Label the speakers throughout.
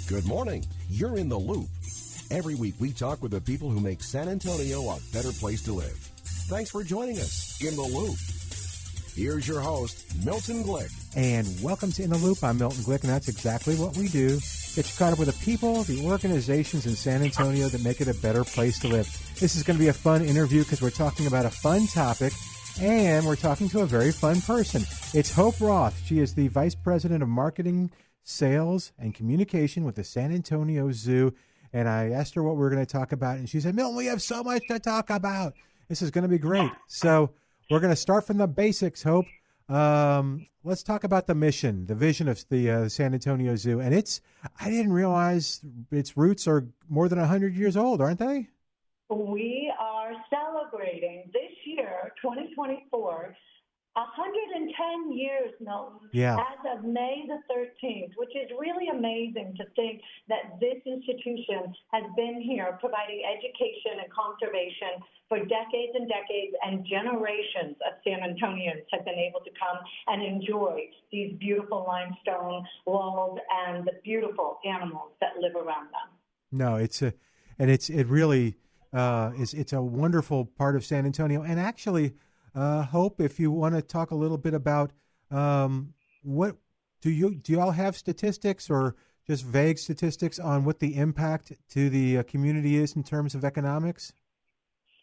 Speaker 1: Good morning. You're in the loop. Every week we talk with the people who make San Antonio a better place to live. Thanks for joining us in the loop. Here's your host, Milton Glick.
Speaker 2: And welcome to In the Loop. I'm Milton Glick, and that's exactly what we do. Get you caught up with the people, the organizations in San Antonio that make it a better place to live. This is going to be a fun interview because we're talking about a fun topic, and we're talking to a very fun person. It's Hope Roth. She is the Vice President of Marketing, Sales, and Communication with the San Antonio Zoo. And I asked her what we were going to talk about, and she said, Milton, we have so much to talk about. This is going to be great. So we're going to start from the basics, Hope. Let's talk about the mission, the vision of the San Antonio Zoo. And I didn't realize its roots are more than 100 years old, aren't they?
Speaker 3: We are celebrating this year, 2024, 110 years, Milton, as of May the 13th, which is really amazing to think that this institution has been here providing education and conservation for decades and decades, and generations of San Antonians have been able to come and enjoy these beautiful limestone walls and the beautiful animals that live around them. No,
Speaker 2: it's a wonderful part of San Antonio. And actually, Hope, if you want to talk a little bit about what do you all have statistics or just vague statistics on what the impact to the community is in terms of economics?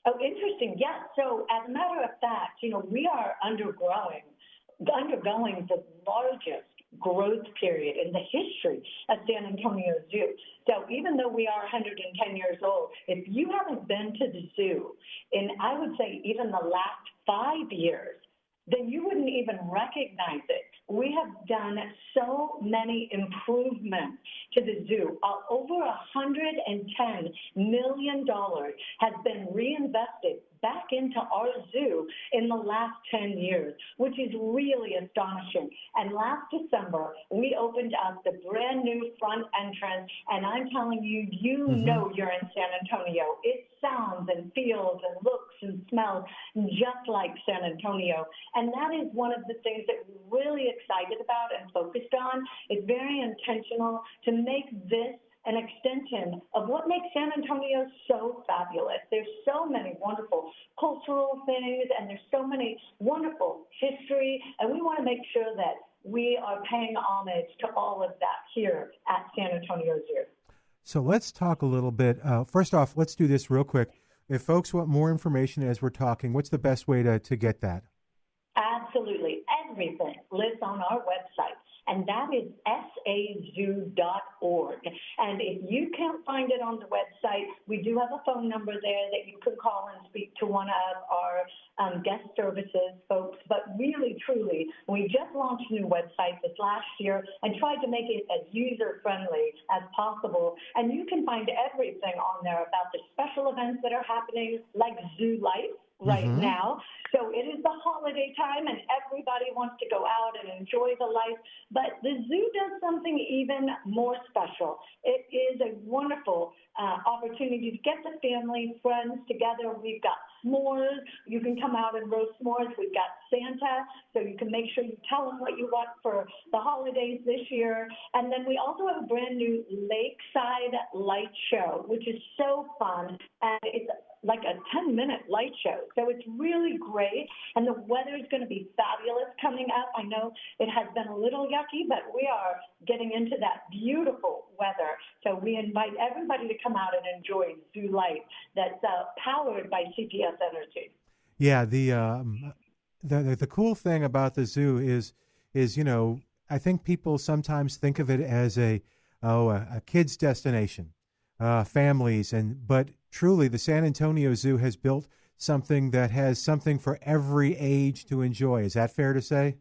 Speaker 3: Oh, interesting. Yes. So as a matter of fact, we are undergoing the largest growth period in the history of San Antonio Zoo. So even though we are 110 years old, if you haven't been to the zoo in, I would say, even the last 5 years, then you wouldn't even recognize it. We have done so many improvements to the zoo. Over $110 million has been reinvested back into our zoo in the last 10 years, which is really astonishing. And last December, we opened up the brand new front entrance, and I'm telling you, know you're in San Antonio. It sounds and feels and looks and smells just like San Antonio. And that is one of the things that we're really excited about and focused on. It's very intentional to make this an extension of what makes San Antonio so fabulous. There's so many wonderful cultural things, and there's so many wonderful history, and we want to make sure that we are paying homage to all of that here at San Antonio Zoo.
Speaker 2: So let's talk a little bit. First off, let's do this real quick. If folks want more information as we're talking, what's the best way to get that?
Speaker 3: Absolutely. Everything lives on our website, and that is sazoo.org. And if you can't find it on the website, we do have a phone number there that you can call and speak to one of our guest services folks. But really, truly, we just launched a new website this last year and tried to make it as user-friendly as possible. And you can find everything on there about the special events that are happening, like Zoo Life right now. So it is the holiday time, and everybody wants to go out and enjoy the life. But the zoo does something even more special. It is a wonderful opportunity to get the family, friends together. We've got s'mores. You can come out and roast s'mores. We've got Santa, so you can make sure you tell them what you want for the holidays this year. And then we also have a brand new lakeside light show, which is so fun, and it's like a 10-minute light show. So it's really great, and the weather is going to be fabulous coming up. I know it has been a little yucky, but we are getting into that beautiful weather. So we invite everybody to come out and enjoy Zoo Light that's powered by CPS Energy.
Speaker 2: Yeah, the cool thing about the zoo is I think people sometimes think of it as a kid's destination, families, but truly the San Antonio Zoo has built something that has something for every age to enjoy. Is that fair to say?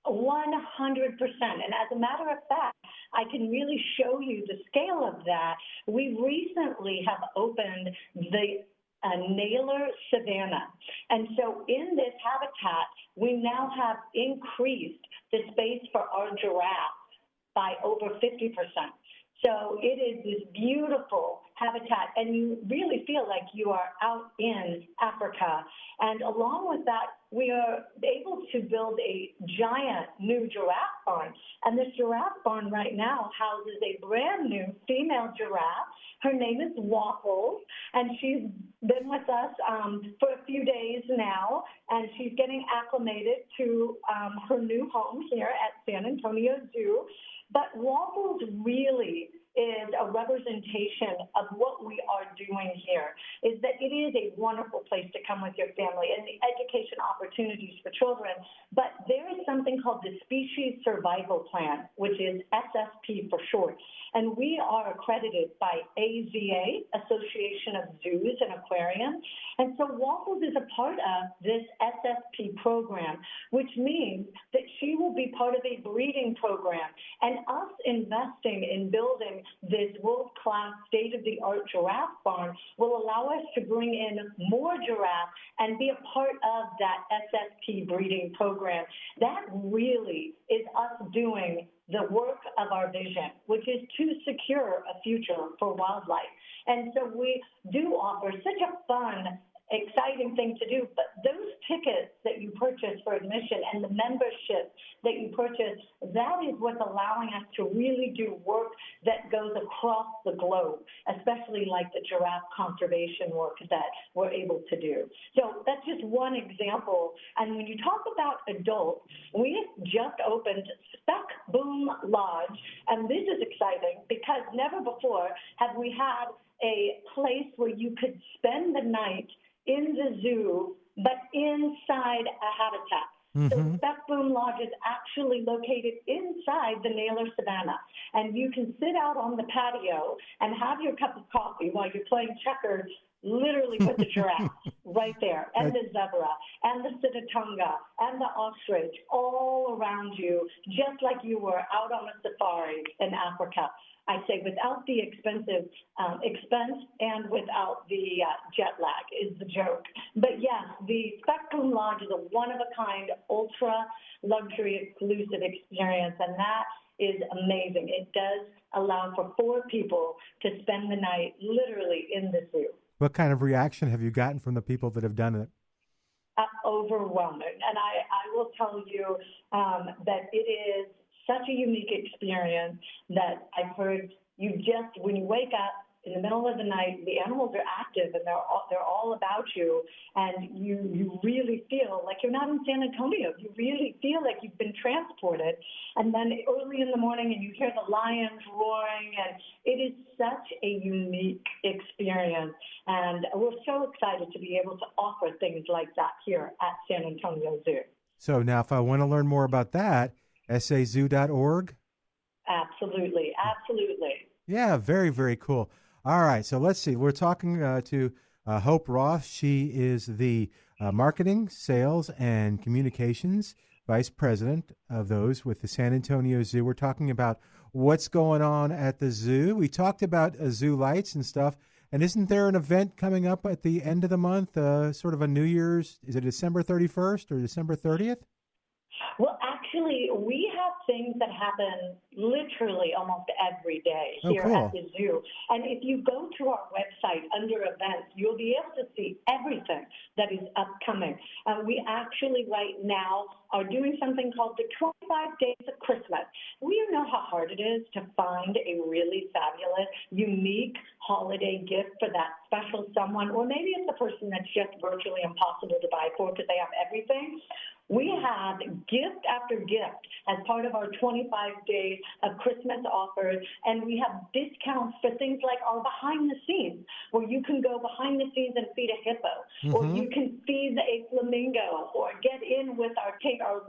Speaker 3: 100%. And as a matter of fact, I can really show you the scale of that. We recently have opened the Naylor Savannah. And so in this habitat, we now have increased the space for our giraffe by over 50%. So it is this beautiful habitat, and you really feel like you are out in Africa. And along with that, we are able to build a giant new giraffe barn. And this giraffe barn right now houses a brand new female giraffe. Her name is Waffles, and she's been with us for a few days now, and she's getting acclimated to her new home here at San Antonio Zoo. But Waffles really is a representation of what we are doing here, is that it is a wonderful place to come with your family and the education opportunities for children. But there is something called the Species Survival Plan, which is SSP for short. And we are accredited by AZA, Association of Zoos and Aquariums. And so Waffles is a part of this SSP program, which means that she will be part of a breeding program. And us investing in building this world-class, state-of-the-art giraffe barn will allow us to bring in more giraffes and be a part of that SSP breeding program. That really is us doing the work of our vision, which is to secure a future for wildlife. And so we do offer such a fun, exciting thing to do, but those tickets that you purchase for admission and the membership that you purchase, that is what's allowing us to really do work that goes across the globe, especially like the giraffe conservation work that we're able to do. So that's just one example. And when you talk about adults, we just opened Spec Boom Lodge, and this is exciting because never before have we had a place where you could spend the night in the zoo, but inside a habitat. So Spec Boom Lodge is actually located inside the Naylor Savannah. And you can sit out on the patio and have your cup of coffee while you're playing checkers, literally with the giraffe right there, and the zebra, and the sitatunga, and the ostrich all around you, just like you were out on a safari in Africa. I say without the expense and without the jet lag is the joke. But yes, the Spec Boom Lodge is a one-of-a-kind, ultra-luxury exclusive experience, and that is amazing. It does allow for 4 people to spend the night literally in the zoo.
Speaker 2: What kind of reaction have you gotten from the people that have done it?
Speaker 3: Overwhelming. And I will tell you that it is such a unique experience that I've heard when you wake up in the middle of the night, the animals are active and they're all about you, and you really feel like you're not in San Antonio. You really feel like you've been transported. And then early in the morning, and you hear the lions roaring, and it is such a unique experience. And we're so excited to be able to offer things like that here at San Antonio Zoo.
Speaker 2: So now, if I want to learn more about that, sazoo.org?
Speaker 3: Absolutely.
Speaker 2: Yeah, very, very cool. All right, so let's see. We're talking to Hope Roth. She is the Marketing, Sales, and Communications Vice President of those with the San Antonio Zoo. We're talking about what's going on at the zoo. We talked about zoo lights and stuff. And isn't there an event coming up at the end of the month, sort of a New Year's? Is it December 31st or December 30th?
Speaker 3: Well, actually, we have things that happen literally almost every day here at the zoo. And if you go to our website under events, you'll be able to see everything that is upcoming. We actually right now are doing something called the 25 Days of Christmas. We know how hard it is to find a really fabulous, unique holiday gift for that special someone, or maybe it's a person that's just virtually impossible to buy for because they have everything. We have gift after gift as part of our 25 days of Christmas offers, and we have discounts for things like our behind the scenes, where you can go behind the scenes and feed a hippo, or you can feed a flamingo, or get in with our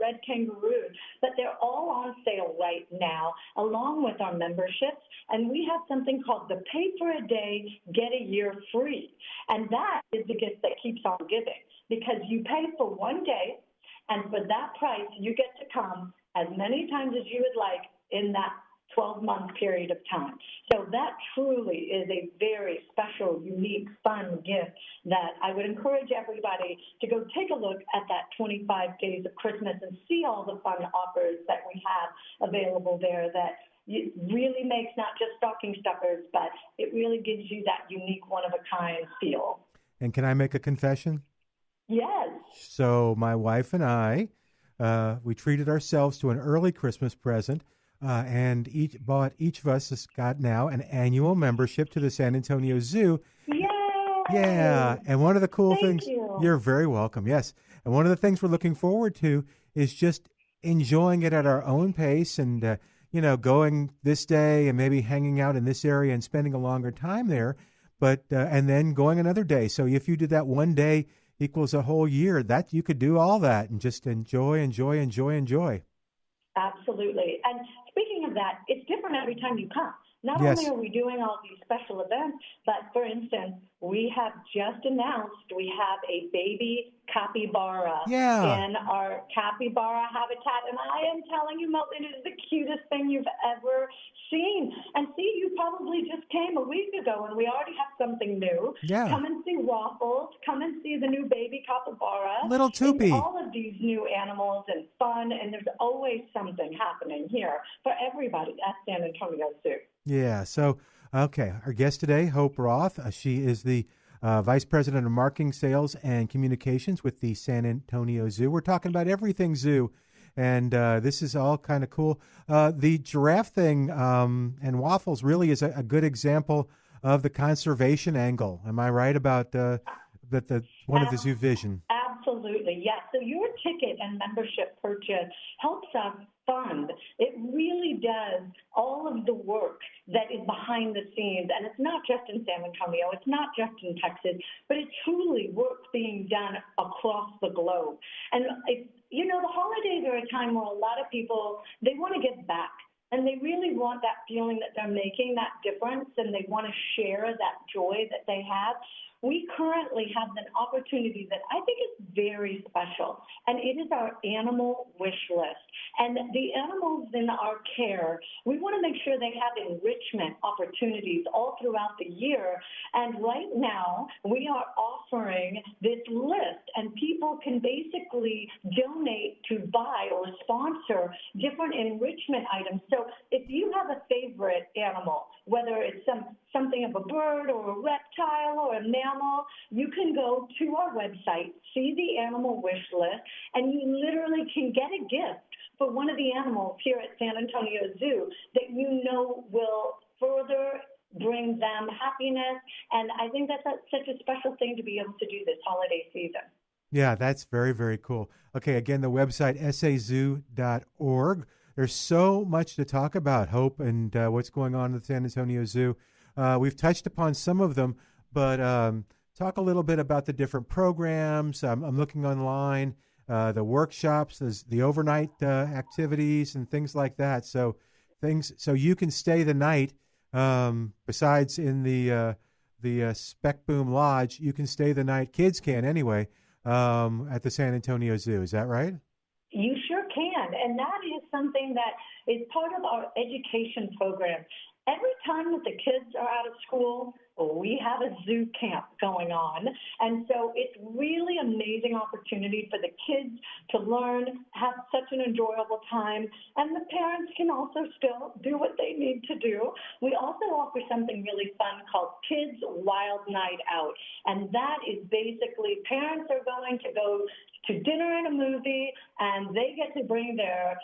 Speaker 3: red kangaroos. But they're all on sale right now, along with our memberships, and we have something called the Pay for a Day, Get a Year Free, and that is the gift that keeps on giving, because you pay for one day, and for that price, you get to come as many times as you would like in that 12-month period of time. So that truly is a very special, unique, fun gift that I would encourage everybody to go take a look at that 25 Days of Christmas and see all the fun offers that we have available there that it really makes not just stocking stuffers, but it really gives you that unique, one-of-a-kind feel.
Speaker 2: And can I make a confession?
Speaker 3: Yes.
Speaker 2: So my wife and I, we treated ourselves to an early Christmas present, and each of us has got now an annual membership to the San Antonio Zoo.
Speaker 3: Yay!
Speaker 2: Yeah, and one of the cool things,
Speaker 3: you.
Speaker 2: you're very welcome, yes. And one of the things we're looking forward to is just enjoying it at our own pace and, going this day and maybe hanging out in this area and spending a longer time there, but and then going another day. So if you did that one day equals a whole year, that you could do all that and just enjoy.
Speaker 3: Absolutely. And speaking of that, it's different every time you come. Not
Speaker 2: Yes.
Speaker 3: only are we doing all these special events, but for instance, we have just announced we have a baby capybara
Speaker 2: Yeah.
Speaker 3: in our capybara habitat. And I am telling you, Milton, it is the cutest thing you've ever seen. And see, you probably just came a week ago and we already have something new.
Speaker 2: Yeah.
Speaker 3: Come and see Waffles. Come and see the new baby capybara.
Speaker 2: Little Tupi.
Speaker 3: And all of these new animals and fun. And there's always something happening here for everybody at San Antonio Zoo.
Speaker 2: Yeah. So, okay, our guest today, Hope Roth. She is the Vice President of Marketing, Sales, and Communications with the San Antonio Zoo. We're talking about everything zoo, and this is all kind of cool. The giraffe thing and Waffles really is a good example of the conservation angle. Am I right about that? The one of the zoo vision.
Speaker 3: Absolutely, yes. So your ticket and membership purchase helps us fund. It really does all of the work that is behind the scenes. And it's not just in San Antonio, it's not just in Texas, but it's truly work being done across the globe. And, the holidays are a time where a lot of people, they want to give back. And they really want that feeling that they're making that difference and they want to share that joy that they have. We currently have an opportunity that I think is very special, and it is our animal wish list. And the animals in our care, we want to make sure they have enrichment opportunities all throughout the year. And right now, we are offering this list, and people can basically donate to buy or sponsor different enrichment items. So if you have a favorite animal, whether it's something of a bird or a reptile or a mammal, you can go to our website, see the animal wish list, and you literally can get a gift for one of the animals here at San Antonio Zoo that you know will further bring them happiness. And I think that's such a special thing to be able to do this holiday season.
Speaker 2: Yeah, that's very, very cool. Okay, again, the website, sazoo.org. There's so much to talk about, Hope, and what's going on at the San Antonio Zoo. We've touched upon some of them, but talk a little bit about the different programs. I'm looking online, the workshops, the overnight activities, and things like that. So you can stay the night. Besides in the Spec Boom Lodge, you can stay the night. Kids can anyway at the San Antonio Zoo. Is that right?
Speaker 3: You sure can, and that is something that is part of our education program. Every time that the kids are out of school, we have a zoo camp going on. And so it's really amazing opportunity for the kids to learn, have such an enjoyable time, and the parents can also still do what they need to do. We also offer something really fun called Kids Wild Night Out. And that is basically parents are going to go to dinner and a movie, and they get to bring their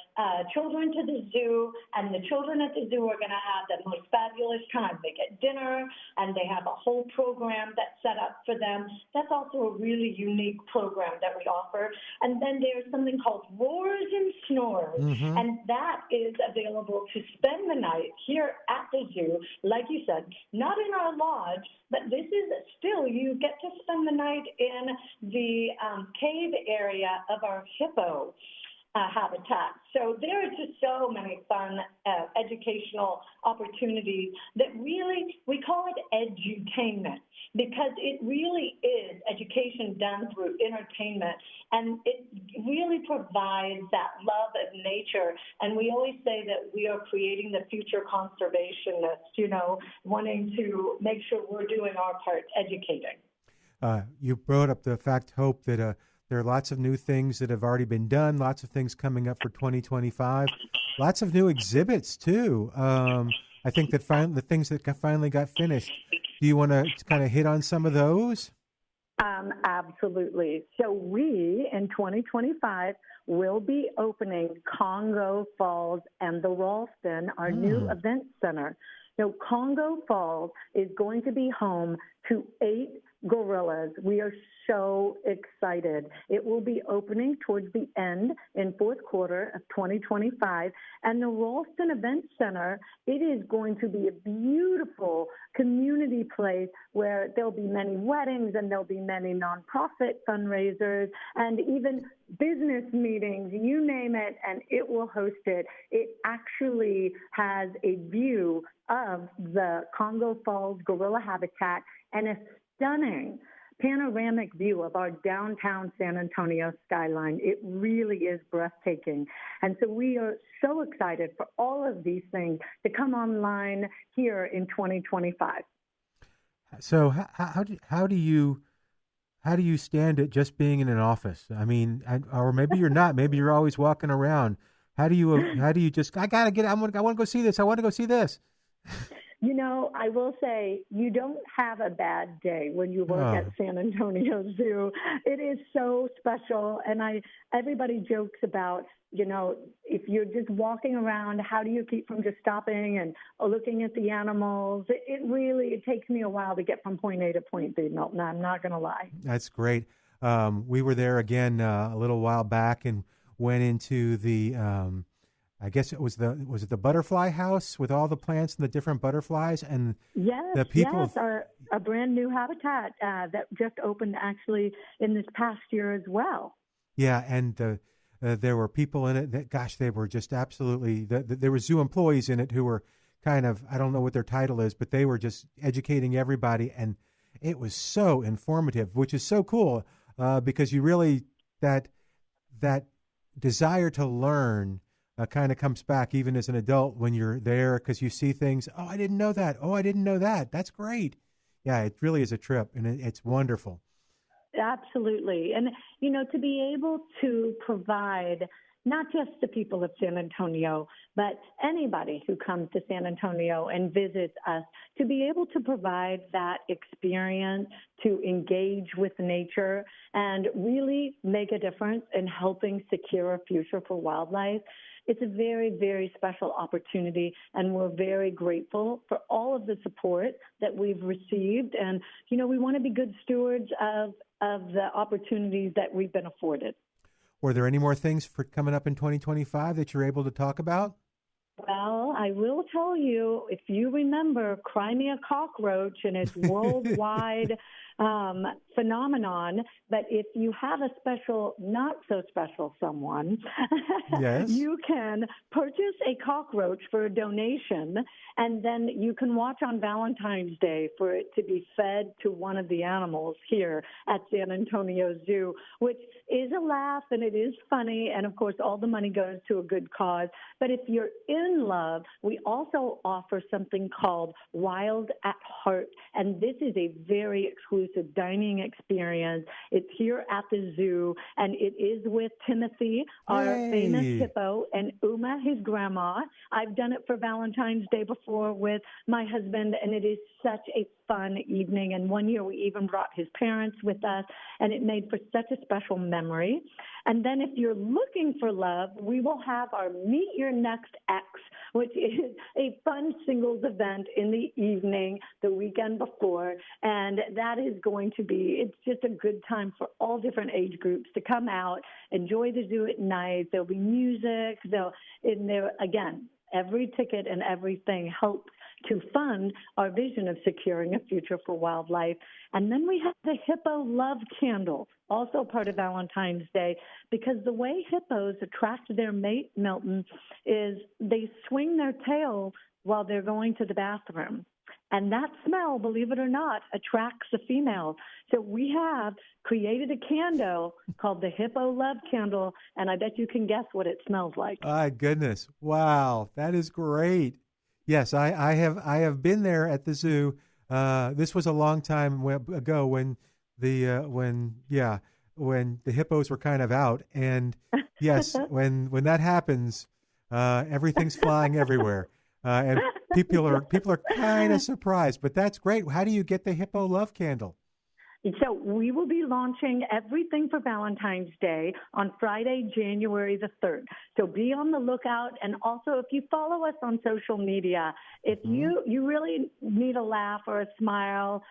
Speaker 3: children to the zoo, and the children at the zoo are going to have the most fabulous time. They get dinner, and they have a whole program that's set up for them. That's also a really unique program that we offer. And then there's something called Roars and Snores, and that is available to spend the night here at the zoo, like you said, not in our lodge, but this is still, you get to spend the night in the cave area of our hippo habitat. So there are just so many fun educational opportunities that really, we call it edutainment, because it really is education done through entertainment, and it really provides that love of nature. And we always say that we are creating the future conservationists, wanting to make sure we're doing our part educating.
Speaker 2: You brought up the fact, Hope, that there are lots of new things that have already been done, lots of things coming up for 2025. lots of new exhibits too. I think that the things that finally got finished. Do you want to kind of hit on some of those?
Speaker 3: Absolutely. So we, in 2025, will be opening Congo Falls and the Ralston, our new event center. Now, Congo Falls is going to be home to 8 gorillas. We are so excited. It will be opening towards the end in fourth quarter of 2025. And the Ralston Event Center, it is going to be a beautiful community place where there'll be many weddings and there'll be many nonprofit fundraisers and even business meetings, you name it, and it will host it. It actually has a view of the Congo Falls gorilla habitat and a stunning panoramic view of our downtown San Antonio skyline. It really is breathtaking. And so we are so excited for all of these things to come online here in 2025.
Speaker 2: So how do you stand it just being in an office? I mean, or maybe you're not. Maybe you're always walking around. How do you just? I want to go see this. I want to go see this.
Speaker 3: You know, I will say you don't have a bad day when you work at San Antonio Zoo. It is so special, and everybody jokes about, you know, if you're just walking around, how do you keep from just stopping and looking at the animals? It takes me a while to get from point A to point B, Milton. I'm not going to lie.
Speaker 2: That's great. We were there again a little while back and went into the. I guess was it the butterfly house with all the plants and the different butterflies and the people.
Speaker 3: Yes, a brand new habitat that just opened actually in this past year as well.
Speaker 2: Yeah, and there were people in it that, gosh, they were just absolutely. There were zoo employees in it who were kind of, I don't know what their title is, but they were just educating everybody, and it was so informative, which is so cool because you really that desire to learn. Kind of comes back even as an adult when you're there because you see things. Oh, I didn't know that. Oh, I didn't know that. That's great. Yeah, it really is a trip, and it's wonderful.
Speaker 3: Absolutely. And, you know, to be able to provide not just the people of San Antonio, but anybody who comes to San Antonio and visits us, to be able to provide that experience, to engage with nature and really make a difference in helping secure a future for wildlife. It's a very, very special opportunity, and we're very grateful for all of the support that we've received. And, you know, we want to be good stewards of the opportunities that we've been afforded.
Speaker 2: Were there any more things for coming up in 2025 that you're able to talk about?
Speaker 3: Well, I will tell you, if you remember Crimea cockroach and its worldwide phenomenon, but if you have a special, not so special someone,
Speaker 2: yes.
Speaker 3: You can purchase a cockroach for a donation, and then you can watch on Valentine's Day for it to be fed to one of the animals here at San Antonio Zoo, which is a laugh and it is funny, and of course all the money goes to a good cause. But if you're in love, we also offer something called Wild at Heart, and this is a very exclusive dining experience. It's here at the zoo, and it is with Timothy, our famous hippo, and Uma, his grandma. I've done it for Valentine's Day before with my husband, and it is such a fun evening. And one year we even brought his parents with us, and it made for such a special memory. And then if you're looking for love, we will have our Meet Your Next Ex, which is a fun singles event in the evening, the weekend before. And that is going to be, it's just a good time for all different age groups to come out, enjoy the zoo at night. There'll be music. Again, every ticket and everything helps to fund our vision of securing a future for wildlife. And then we have the Hippo Love Candle, also part of Valentine's Day, because the way hippos attract their mate, Milton, is they swing their tail while they're going to the bathroom. And that smell, believe it or not, attracts the female. So we have created a candle called the Hippo Love Candle, and I bet you can guess what it smells like.
Speaker 2: My goodness. Wow, that is great. Yes, I have been there at the zoo. This was a long time ago when the hippos were kind of out, and yes, when that happens, Everything's flying everywhere. And people are kind of surprised, but that's great. How do you get the hippo love candle?
Speaker 3: So we will be launching everything for Valentine's Day on Friday, January the 3rd. So be on the lookout. And also, if you follow us on social media, if you really need a laugh or a smile,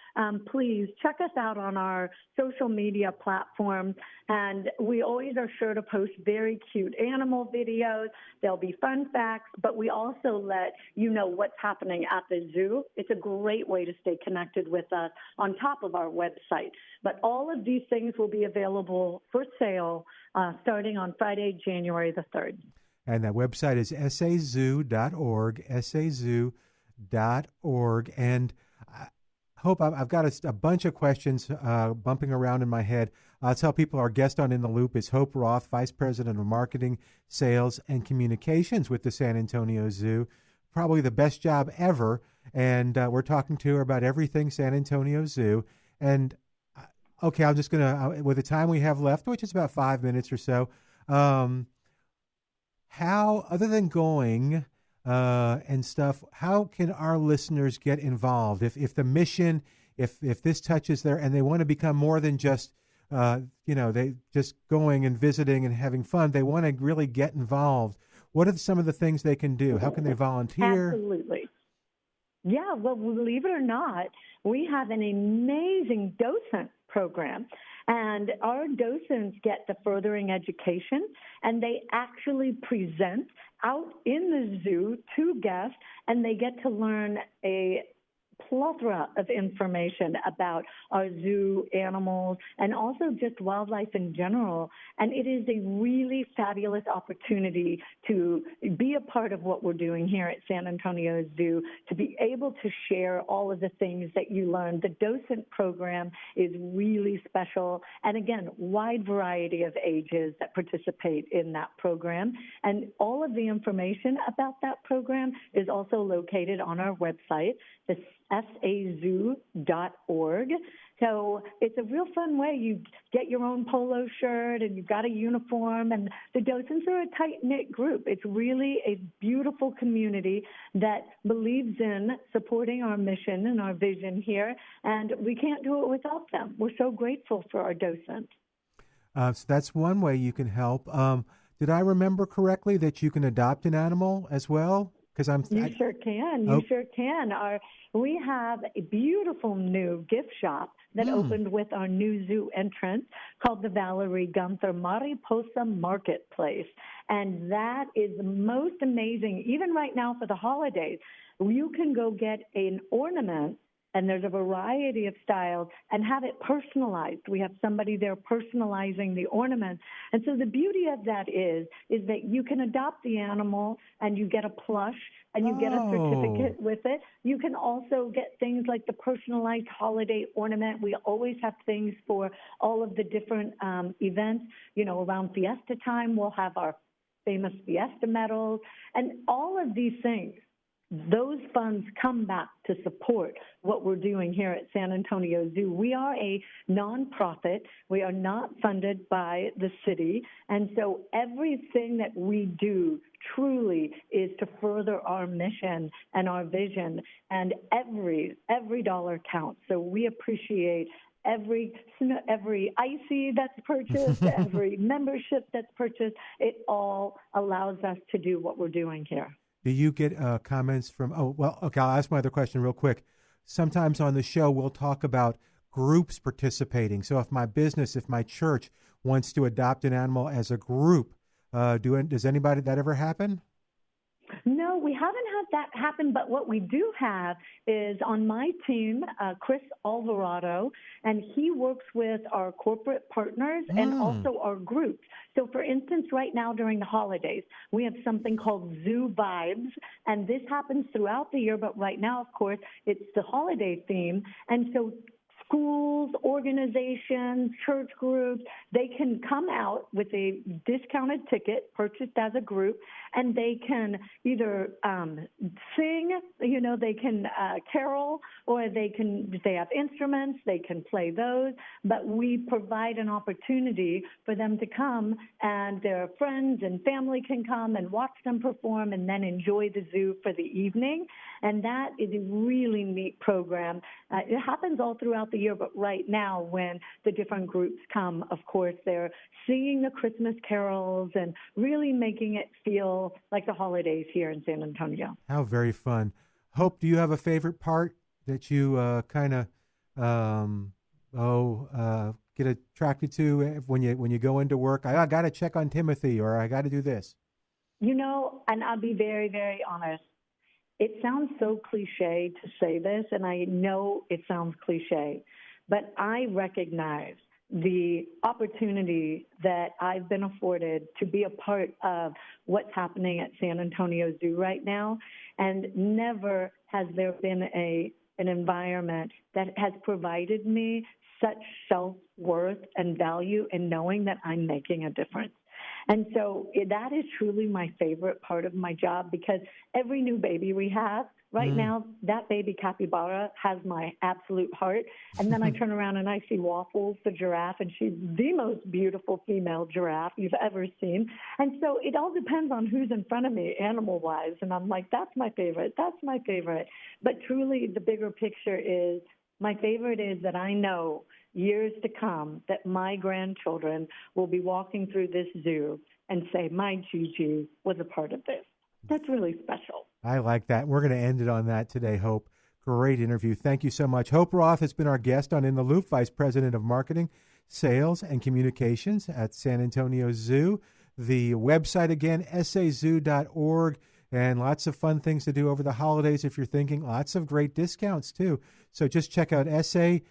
Speaker 3: please check us out on our social media platforms. And we always are sure to post very cute animal videos. There'll be fun facts, but we also let you know what's happening at the zoo. It's a great way to stay connected with us on top of our website. But all of these things will be available for sale starting on Friday, January the 3rd.
Speaker 2: And that website is sazoo.org, sazoo.org. And I hope I've got a bunch of questions bumping around in my head. I'll tell people our guest on In the Loop is Hope Roth, Vice President of Marketing, Sales, and Communications with the San Antonio Zoo. Probably the best job ever. And we're talking to her about everything San Antonio Zoo. And okay, I'm just going to, with the time we have left, which is about 5 minutes or so, how, other than going and stuff, how can our listeners get involved? If the mission, if this touches their, and they want to become more than just, they just going and visiting and having fun, they want to really get involved. What are some of the things they can do? How can they volunteer?
Speaker 3: Absolutely. Yeah, well, believe it or not, we have an amazing docent program, and our docents get the furthering education, and they actually present out in the zoo to guests, and they get to learn a plethora of information about our zoo animals and also just wildlife in general. And it is a really fabulous opportunity to be a part of what we're doing here at San Antonio Zoo, to be able to share all of the things that you learn. The docent program is really special. And again, wide variety of ages that participate in that program. And all of the information about that program is also located on our website, the sazoo.org. So it's a real fun way. You get your own polo shirt and you've got a uniform, and the docents are a tight-knit group. It's really a beautiful community that believes in supporting our mission and our vision here, and we can't do it without them. We're so grateful for our docents.
Speaker 2: So that's one way you can help. Did I remember correctly that you can adopt an animal as well?
Speaker 3: You sure can. You sure can. We have a beautiful new gift shop that opened with our new zoo entrance called the Valerie Gunther Mariposa Marketplace. And that is the most amazing, even right now for the holidays. You can go get an ornament, and there's a variety of styles, and have it personalized. We have somebody there personalizing the ornament. And so the beauty of that is that you can adopt the animal and you get a plush and you get a certificate with it. You can also get things like the personalized holiday ornament. We always have things for all of the different events. Around Fiesta time, we'll have our famous Fiesta medals and all of these things. Those funds come back to support what we're doing here at San Antonio Zoo. We are a nonprofit. We are not funded by the city. And so everything that we do truly is to further our mission and our vision. And every dollar counts. So we appreciate every icy that's purchased, every membership that's purchased. It all allows us to do what we're doing here.
Speaker 2: Do you get comments from, okay, I'll ask my other question real quick. Sometimes on the show, we'll talk about groups participating. So if my church wants to adopt an animal as a group, does anybody, that ever happen?
Speaker 3: No, we haven't had that happen, but what we do have is on my team, Chris Alvarado, and he works with our corporate partners and also our groups. So, for instance, right now during the holidays, we have something called Zoo Vibes, and this happens throughout the year, but right now, of course, it's the holiday theme. And so schools, organizations, church groups, they can come out with a discounted ticket purchased as a group, and they can either sing, they can carol, or they have instruments, they can play those, but we provide an opportunity for them to come, and their friends and family can come and watch them perform and then enjoy the zoo for the evening. And that is a really neat program. It happens all throughout the year, but right now when the different groups come, of course, they're singing the Christmas carols and really making it feel like the holidays here in San Antonio.
Speaker 2: How very fun. Hope, do you have a favorite part that you get attracted to when you go into work? I got to check on Timothy, or I got to do this.
Speaker 3: And I'll be very, very honest. It sounds so cliche to say this, and I know it sounds cliche, but I recognize the opportunity that I've been afforded to be a part of what's happening at San Antonio Zoo right now, and never has there been an environment that has provided me such self-worth and value in knowing that I'm making a difference. And so that is truly my favorite part of my job, because every new baby we have, right now, that baby capybara has my absolute heart. And then I turn around and I see Waffles, the giraffe, and she's the most beautiful female giraffe you've ever seen. And so it all depends on who's in front of me, animal-wise. And I'm like, that's my favorite. That's my favorite. But truly, the bigger picture is, my favorite is that I know years to come that my grandchildren will be walking through this zoo and say, my Gigi was a part of this. That's really special.
Speaker 2: I like that. We're going to end it on that today, Hope. Great interview. Thank you so much. Hope Roth has been our guest on In the Loop, Vice President of Marketing, Sales, and Communications at San Antonio Zoo. The website, again, sazoo.org, and lots of fun things to do over the holidays if you're thinking. Lots of great discounts, too. So just check out sazoo.org.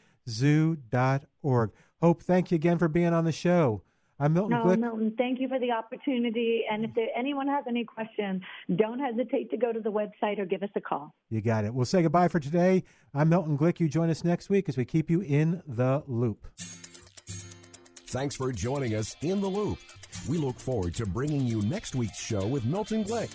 Speaker 2: Hope, thank you again for being on the show. I'm Milton Glick.
Speaker 3: Milton, thank you for the opportunity. And if anyone has any questions, don't hesitate to go to the website or give us a call.
Speaker 2: You got it. We'll say goodbye for today. I'm Milton Glick. You join us next week as we keep you in the loop.
Speaker 1: Thanks for joining us in the loop. We look forward to bringing you next week's show with Milton Glick.